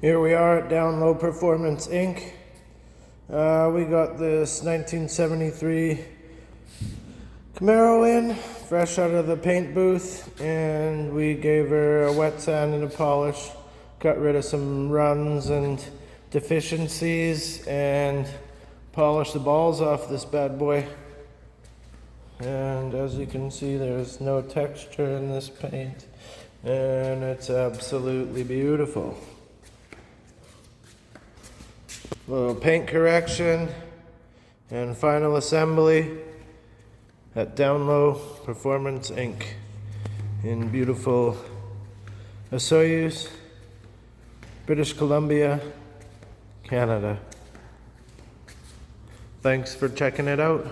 Here we are at DownLow Performance Inc. We got this 1973 Camaro in, fresh out of the paint booth, and we gave her a wet sand and a polish, got rid of some runs and deficiencies, and polished the balls off this bad boy. And as you can see, there's no texture in this paint, and it's absolutely beautiful. Little paint correction and final assembly at DownLow Performance Inc. in beautiful Osoyoos, British Columbia, Canada. Thanks for checking it out.